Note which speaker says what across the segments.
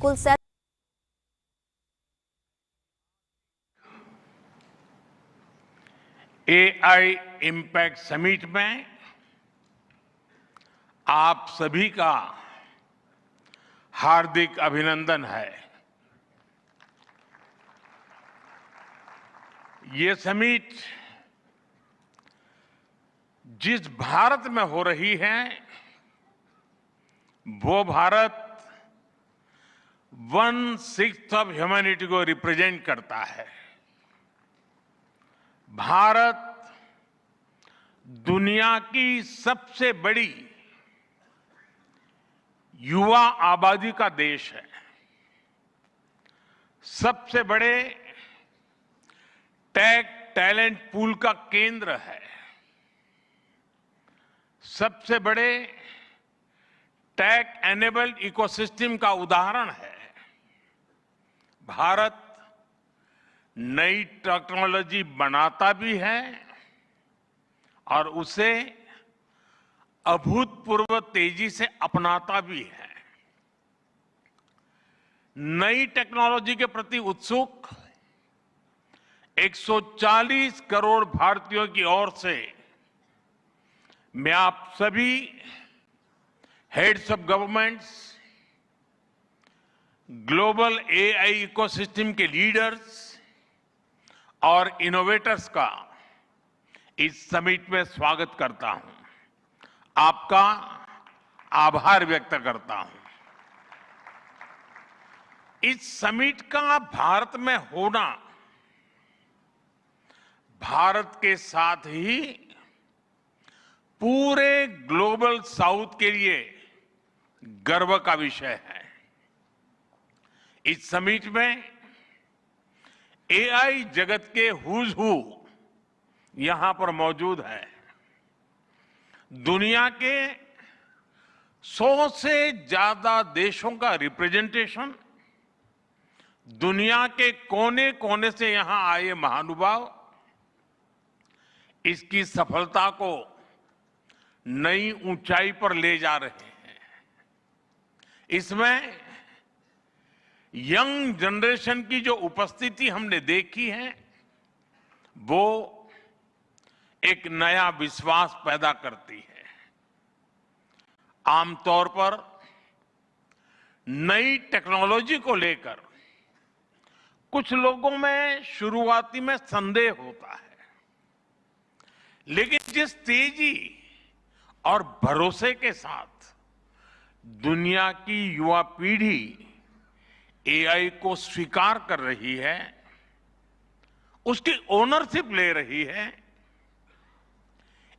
Speaker 1: कुल
Speaker 2: AI impact summit में आप सभी का हार्दिक अभिनंदन है। ये समिट जिस भारत में हो रही है वो भारत 1/6 ऑफ ह्यूमैनिटी को रिप्रेजेंट करता है। भारत दुनिया की सबसे बड़ी युवा आबादी का देश है, सबसे बड़े टेक टैलेंट पूल का केंद्र है, सबसे बड़े टेक एनेबल्ड इकोसिस्टम का उदाहरण है। भारत नई टेक्नोलॉजी बनाता भी है और उसे अभूतपूर्व तेजी से अपनाता भी है। नई टेक्नोलॉजी के प्रति उत्सुक 140 करोड़ भारतीयों की ओर से मैं आप सभी heads of governments, global AI ecosystem के लीडर्स और इनोवेटर्स का इस समिट में स्वागत करता हूं, आपका आभार व्यक्त करता हूं। इस समिट का भारत में होना भारत के साथ ही पूरे ग्लोबल साउथ के लिए गर्व का विषय है। इस समिट में AI जगत के हुज हू यहां पर मौजूद है। दुनिया के 100 से ज्यादा देशों का रिप्रेजेंटेशन, दुनिया के कोने कोने से यहां आए महानुभाव इसकी सफलता को नई ऊंचाई पर ले जा रहे हैं। इसमें यंग जनरेशन की जो उपस्थिति हमने देखी है वो एक नया विश्वास पैदा करती है। आमतौर पर नई टेक्नोलॉजी को लेकर कुछ लोगों में शुरुआती में संदेह होता है, लेकिन जिस तेजी और भरोसे के साथ दुनिया की युवा पीढ़ी AI को स्वीकार कर रही है, उसकी ओनरशिप ले रही है,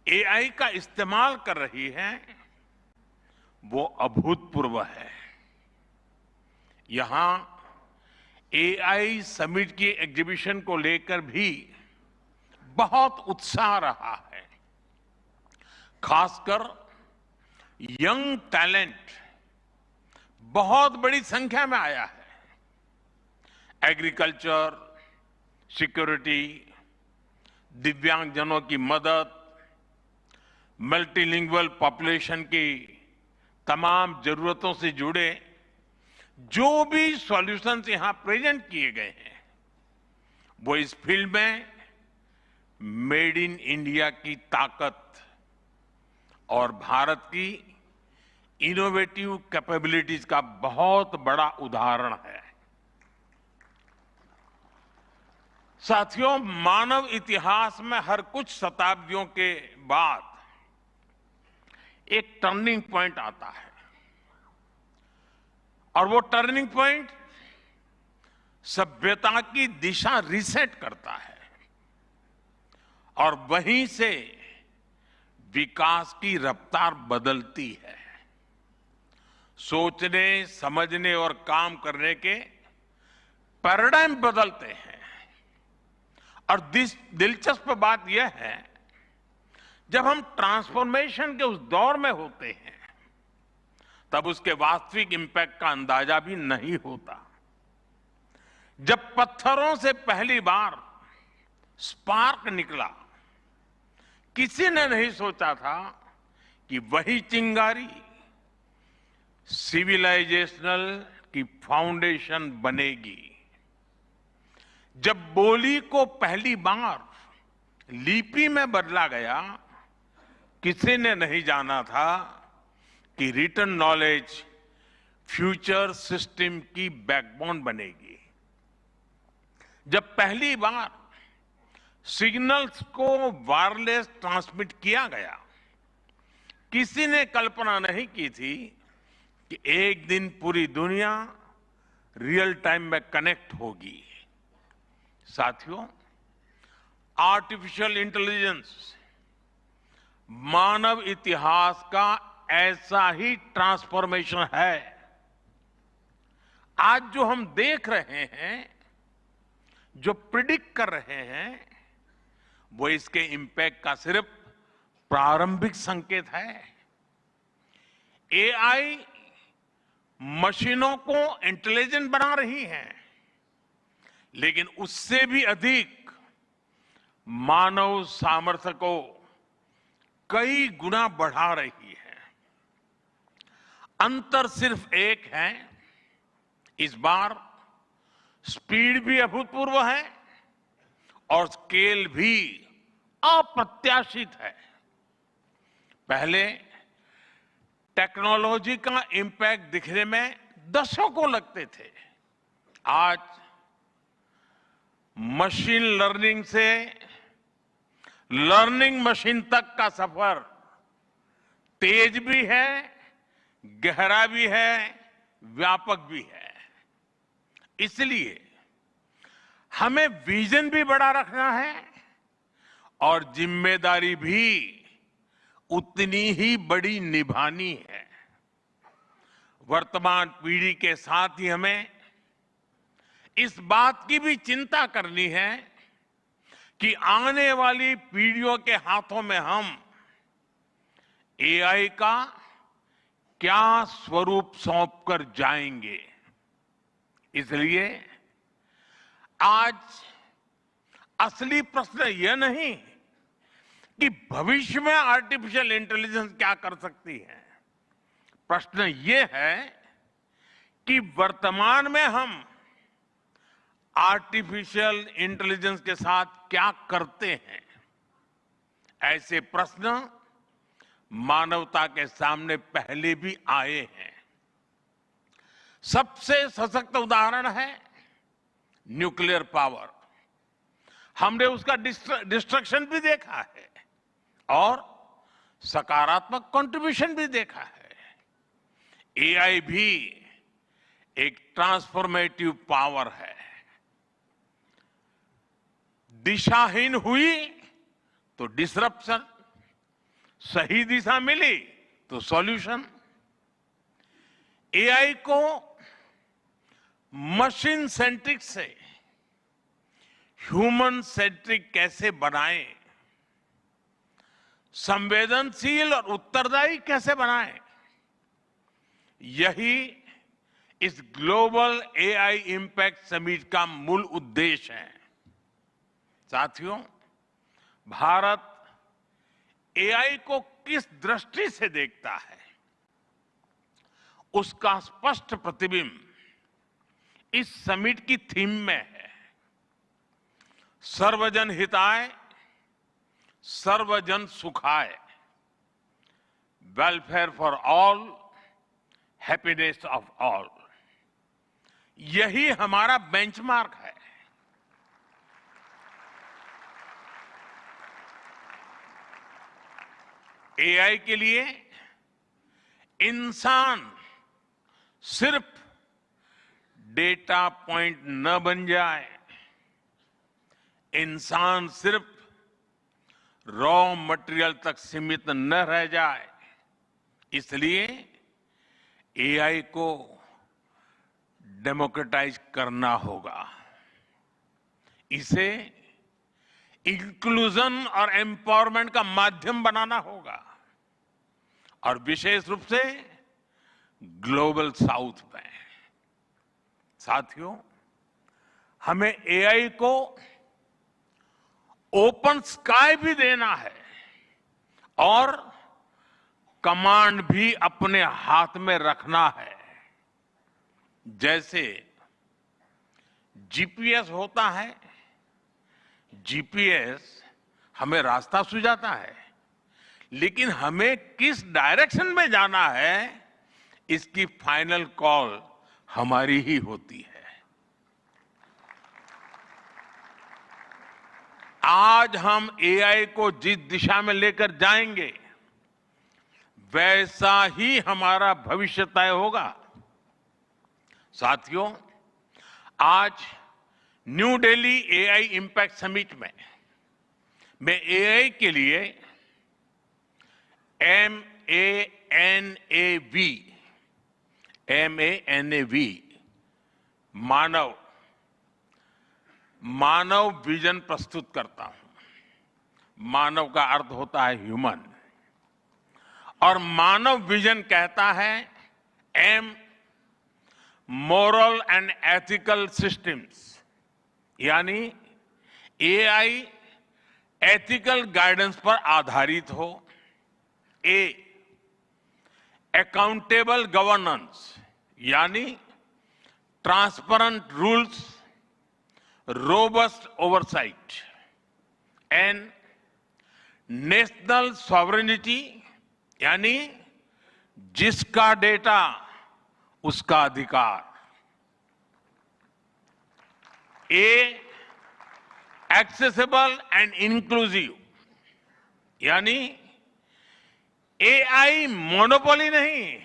Speaker 2: AI का इस्तेमाल कर रही है, वो अभूतपूर्व है। यहां AI समिट की एग्जीबिशन को लेकर भी बहुत उत्साह रहा है। खासकर यंग टैलेंट बहुत बड़ी संख्या में आया है। एग्रीकल्चर, सिक्योरिटी, दिव्यांगजनों की मदद, मल्टीलिंगुअल पॉपुलेशन की तमाम जरूरतों से जुड़े जो भी सॉल्यूशंस यहां प्रेजेंट किए गए हैं वो इस फील्ड में मेड इन इंडिया की ताकत और भारत की इनोवेटिव कैपेबिलिटीज का बहुत बड़ा उदाहरण है। साथियों, मानव इतिहास में हर कुछ शताब्दियों के बाद एक टर्निंग पॉइंट आता है और वो टर्निंग पॉइंट सभ्यता की दिशा रीसेट करता है और वहीं से विकास की रफ्तार बदलती है। सोचने, समझने और काम करने के पैराडाइम बदलते हैं और दिलचस्प बात यह है, जब हम ट्रांसफॉर्मेशन के उस दौर में होते हैं तब उसके वास्तविक इंपैक्ट का अंदाजा भी नहीं होता। जब पत्थरों से पहली बार स्पार्क निकला, किसी ने नहीं सोचा था कि वही चिंगारी सिविलाइजेशनल की फाउंडेशन बनेगी। जब बोली को पहली बार लिपि में बदला गया, किसी ने नहीं जाना था कि रिटन नॉलेज फ्यूचर सिस्टम की बैकबोन बनेगी। जब पहली बार सिग्नल्स को वायरलेस ट्रांसमिट किया गया, किसी ने कल्पना नहीं की थी कि एक दिन पूरी दुनिया रियल टाइम में कनेक्ट होगी। साथियों, आर्टिफिशियल इंटेलिजेंस मानव इतिहास का ऐसा ही ट्रांसफॉर्मेशन है। आज जो हम देख रहे हैं, जो प्रिडिक्ट कर रहे हैं, वो इसके इंपैक्ट का सिर्फ प्रारंभिक संकेत है। एआई मशीनों को इंटेलिजेंट बना रही है, लेकिन उससे भी अधिक मानव सामर्थ्य को कई गुना बढ़ा रही है। अंतर सिर्फ एक है, इस बार स्पीड भी अभूतपूर्व है और स्केल भी अप्रत्याशित है। पहले टेक्नोलॉजी का इंपैक्ट दिखने में दशकों लगते थे। आज मशीन लर्निंग से लर्निंग मशीन तक का सफर तेज भी है, गहरा भी है, व्यापक भी है। इसलिए हमें विजन भी बड़ा रखना है और जिम्मेदारी भी उतनी ही बड़ी निभानी है। वर्तमान पीढ़ी के साथ ही हमें इस बात की भी चिंता करनी है कि आने वाली पीढ़ियों के हाथों में हम एआई का क्या स्वरूप सौंप कर जाएंगे। इसलिए आज असली प्रश्न यह नहीं कि भविष्य में आर्टिफिशियल इंटेलिजेंस क्या कर सकती है। प्रश्न यह है कि वर्तमान में हम आर्टिफिशियल इंटेलिजेंस के साथ क्या करते हैं। ऐसे प्रश्न मानवता के सामने पहले भी आए हैं। सबसे सशक्त उदाहरण है न्यूक्लियर पावर। हमने उसका डिस्ट्रक्शन भी देखा है और सकारात्मक कंट्रीब्यूशन भी देखा है। एआई भी एक ट्रांसफॉर्मेटिव पावर है। दिशाहीन हुई तो डिसरप्शन, सही दिशा मिली तो सॉल्यूशन। एआई को मशीन सेंट्रिक से ह्यूमन सेंट्रिक कैसे बनाएं, संवेदनशील और उत्तरदायी कैसे बनाएं, यही इस ग्लोबल एआई इंपैक्ट समिट का मूल उद्देश्य है। साथियों, भारत एआई को किस दृष्टि से देखता है, उसका स्पष्ट प्रतिबिंब इस समिट की थीम में है। सर्वजन हिताय, सर्वजन सुखाय, welfare for all, happiness of all. यही हमारा बेंचमार्क है। एआई के लिए इंसान सिर्फ डेटा पॉइंट न बन जाए, इंसान सिर्फ रॉ मटेरियल तक सीमित न रह जाए। इसलिए एआई को डेमोक्रेटाइज करना होगा, इसे इंक्लूजन और एम्पावरमेंट का माध्यम बनाना होगा और विशेष रूप से ग्लोबल साउथ में। साथियों, हमें एआई को ओपन स्काई भी देना है और कमांड भी अपने हाथ में रखना है। जैसे जीपीएस होता है, जीपीएस हमें रास्ता सुझाता है, लेकिन हमें किस डायरेक्शन में जाना है इसकी फाइनल कॉल हमारी ही होती है। आज हम एआई को जिस दिशा में लेकर जाएंगे वैसा ही हमारा भविष्य तय होगा। साथियों, आज new Delhi AI impact summit में मैं एआई के लिए MANAV मानव विजन प्रस्तुत करता हूं। मानव का अर्थ होता है ह्यूमन, और मानव विजन कहता है M moral and ethical systems, यानी एआई एथिकल गाइडेंस पर आधारित हो। A अकाउंटेबल गवर्नेंस, यानी transparent rules, robust oversight. N national sovereignty, यानी जिसका डेटा उसका अधिकार। A एक्सेसिबल एंड इंक्लूसिव, यानी एआई मोनोपोली नहीं,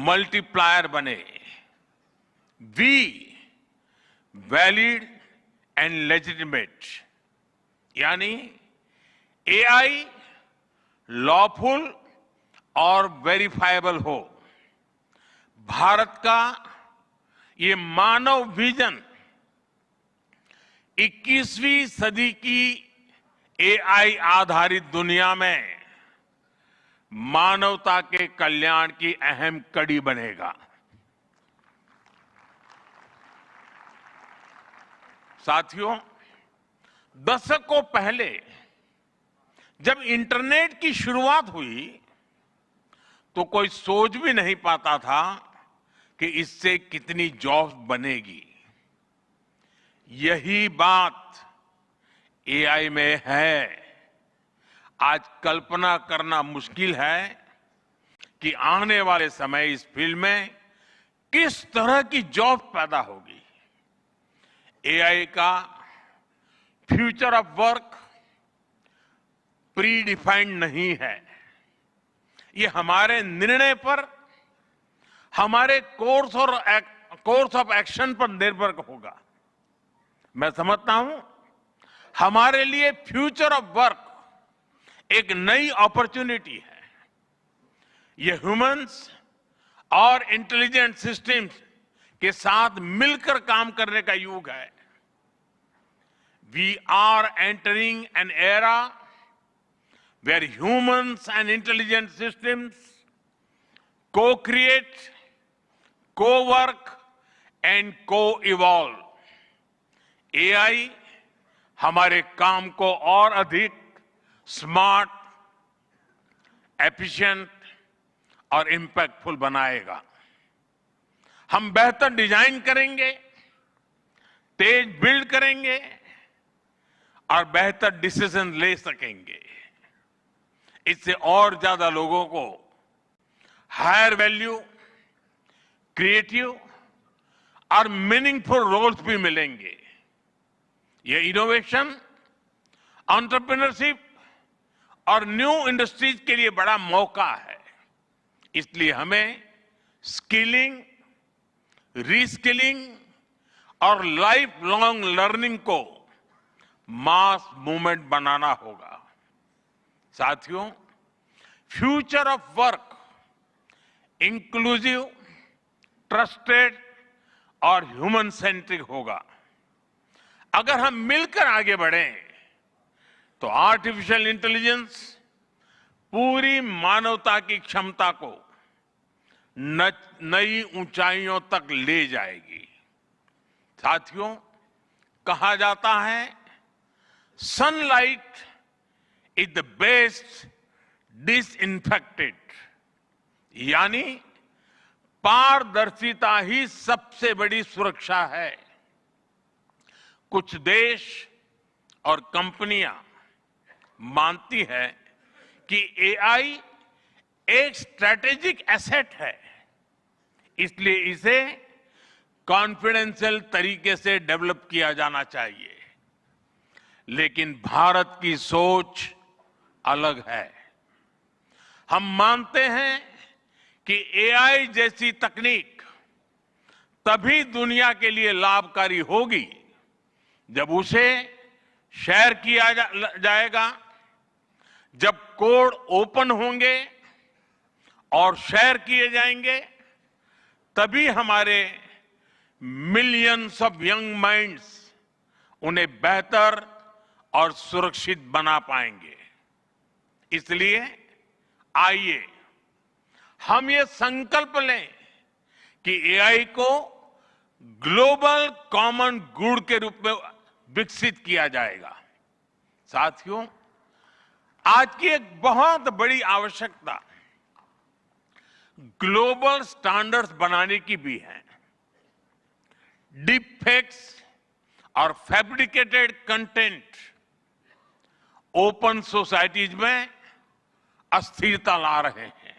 Speaker 2: मल्टीप्लायर बने। V वैलिड एंड लेजिटिमेट, यानी एआई लॉफुल और वेरीफाइबल हो। भारत का ये मानव विजन 21वीं सदी की एआई आधारित दुनिया में मानवता के कल्याण की अहम कड़ी बनेगा। साथियों, दशकों पहले जब इंटरनेट की शुरुआत हुई तो कोई सोच भी नहीं पाता था कि इससे कितनी जॉब्स बनेगी। यही बात एआई में है। आज कल्पना करना मुश्किल है कि आने वाले समय इस फील्ड में किस तरह की जॉब पैदा होगी। एआई का future of work pre defined नहीं है। ये हमारे निर्णय पर, हमारे कोर्स ऑफ एक्शन पर निर्भर होगा। मैं समझता हूं हमारे लिए फ्यूचर ऑफ वर्क एक नई अपॉर्चुनिटी है। ये ह्यूमंस और इंटेलिजेंट सिस्टम्स के साथ मिलकर काम करने का युग है। We are entering an era where humans and intelligent systems co-create, co-work and co-evolve। AI हमारे काम को और अधिक स्मार्ट, एफिशिएंट और इंपैक्टफुल बनाएगा। हम बेहतर डिजाइन करेंगे, तेज बिल्ड करेंगे और बेहतर डिसीजन ले सकेंगे। इससे और ज्यादा लोगों को हायर वैल्यू, क्रिएटिव और मीनिंगफुल रोल्स भी मिलेंगे। ये इनोवेशन, एंटरप्रेन्योरशिप और न्यू इंडस्ट्रीज के लिए बड़ा मौका है। इसलिए हमें स्किलिंग, रीस्किलिंग और लाइफ लॉन्ग लर्निंग को मास मूवमेंट बनाना होगा। साथियों, future of work inclusive, trusted और ह्यूमन सेंट्रिक होगा। अगर हम मिलकर आगे बढ़ें तो आर्टिफिशियल इंटेलिजेंस पूरी मानवता की क्षमता को नई ऊंचाइयों तक ले जाएगी। साथियों, कहा जाता है sunlight is the best disinfectant, यानी पारदर्शिता ही सबसे बड़ी सुरक्षा है। कुछ देश और कंपनियां मानती है कि एआई एक स्ट्रैटेजिक एसेट है, इसलिए इसे कॉन्फिडेंशियल तरीके से डेवलप किया जाना चाहिए। लेकिन भारत की सोच अलग है। हम मानते हैं कि एआई जैसी तकनीक तभी दुनिया के लिए लाभकारी होगी जब उसे शेयर किया जाएगा, जब कोड ओपन होंगे और शेयर किए जाएंगे, तभी हमारे मिलियंस ऑफ यंग माइंड्स उन्हें बेहतर और सुरक्षित बना पाएंगे। इसलिए आइए हम ये संकल्प लें कि एआई को ग्लोबल कॉमन गुड के रूप में विकसित किया जाएगा। साथियों, आज की एक बहुत बड़ी आवश्यकता ग्लोबल स्टैंडर्ड्स बनाने की भी है। डीप फेक्स और फैब्रिकेटेड कंटेंट ओपन सोसाइटीज में अस्थिरता ला रहे हैं।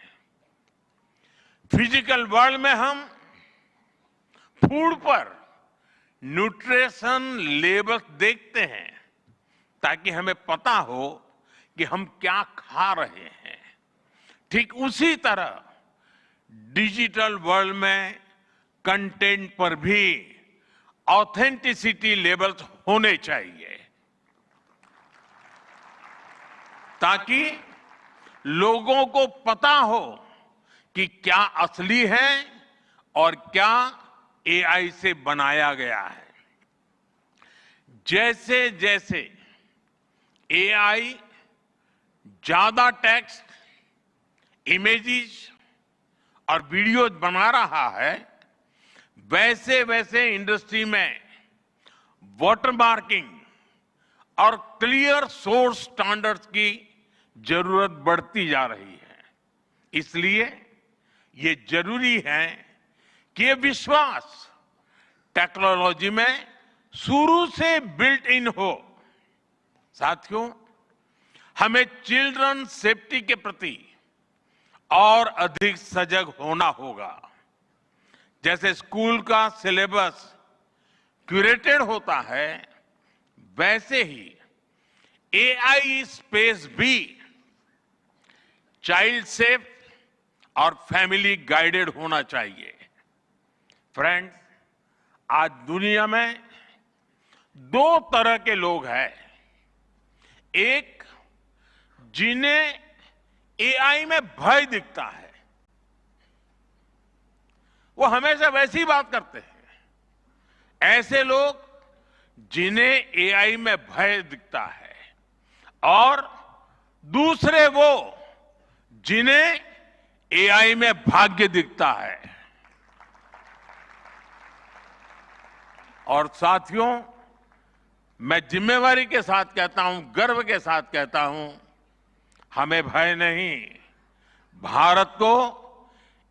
Speaker 2: फिजिकल वर्ल्ड में हम फूड पर न्यूट्रिशन लेबल्स देखते हैं ताकि हमें पता हो कि हम क्या खा रहे हैं। ठीक उसी तरह डिजिटल वर्ल्ड में कंटेंट पर भी ऑथेंटिसिटी लेवल्स होने चाहिए ताकि लोगों को पता हो कि क्या असली है और क्या एआई से बनाया गया है। जैसे जैसे एआई ज्यादा टेक्स्ट, इमेजेस और वीडियोज बना रहा है, वैसे वैसे इंडस्ट्री में वाटरमार्किंग और क्लियर सोर्स स्टैंडर्ड्स की जरूरत बढ़ती जा रही है। इसलिए ये जरूरी है कि ये विश्वास टेक्नोलॉजी में शुरू से बिल्ट इन हो। साथियों, हमें चिल्ड्रन सेफ्टी के प्रति और अधिक सजग होना होगा। जैसे स्कूल का सिलेबस क्यूरेटेड होता है, वैसे ही एआई स्पेस भी चाइल्ड सेफ और फैमिली गाइडेड होना चाहिए। फ्रेंड्स, आज दुनिया में दो तरह के लोग हैं। एक, जिन्हें एआई में भय दिखता है, वो हमेशा वैसी बात करते हैं। ऐसे लोग जिन्हें एआई में भय दिखता है, और दूसरे वो जिन्हें एआई में भाग्य दिखता है। और साथियों, मैं जिम्मेवारी के साथ कहता हूं, गर्व के साथ कहता हूं, हमें भय नहीं, भारत को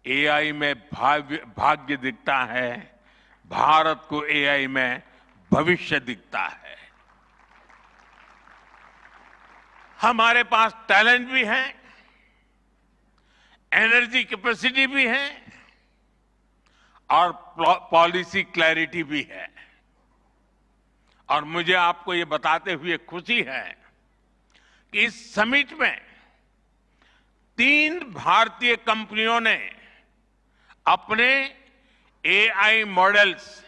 Speaker 2: एआई में भाग्य दिखता है, भारत को एआई में भविष्य दिखता है। हमारे पास टैलेंट भी है, एनर्जी कैपेसिटी भी है और पॉलिसी क्लैरिटी भी है। और मुझे आपको ये बताते हुए खुशी है कि इस समिट में 3 भारतीय कंपनियों ने अपने एआई मॉडल्स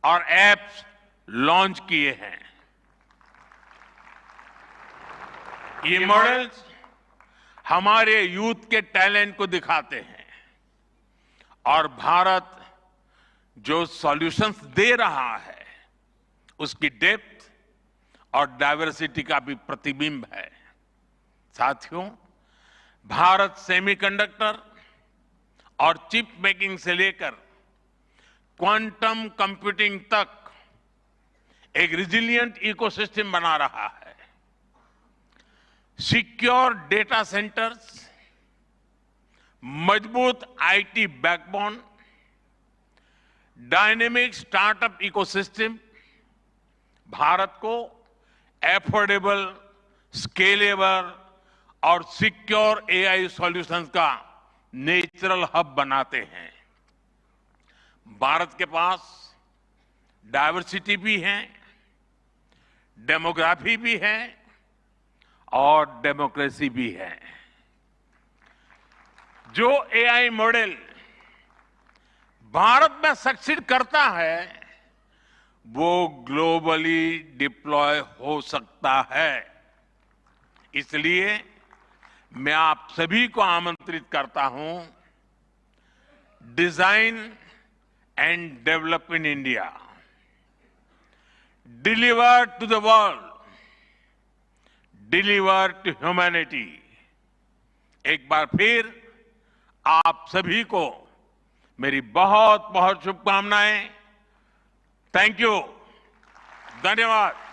Speaker 2: और एप्स लॉन्च किए हैं। ये मॉडल्स हमारे यूथ के टैलेंट को दिखाते हैं और भारत जो सॉल्यूशंस दे रहा है उसकी डेप्थ और डाइवर्सिटी का भी प्रतिबिंब है। साथियों, भारत सेमीकंडक्टर और चिप मेकिंग से लेकर क्वांटम कंप्यूटिंग तक एक रिजिलिएंट इकोसिस्टम बना रहा है। सिक्योर डेटा सेंटर्स, मजबूत IT backbone dynamic startup ecosystem Bharat को एफोर्डेबल, स्केलेबल और सिक्योर एआई सॉल्यूशंस का नेचुरल हब बनाते हैं। भारत के पास डायवर्सिटी भी है, डेमोग्राफी भी है और डेमोक्रेसी भी है। जो एआई मॉडल भारत में सक्सीड करता है वो ग्लोबली डिप्लॉय हो सकता है। इसलिए मैं आप सभी को आमंत्रित करता हूं, design and develop in India, deliver to the world, deliver to humanity. एक बार फिर आप सभी को मेरी बहुत बहुत शुभकामनाएं। थैंक यू, धन्यवाद।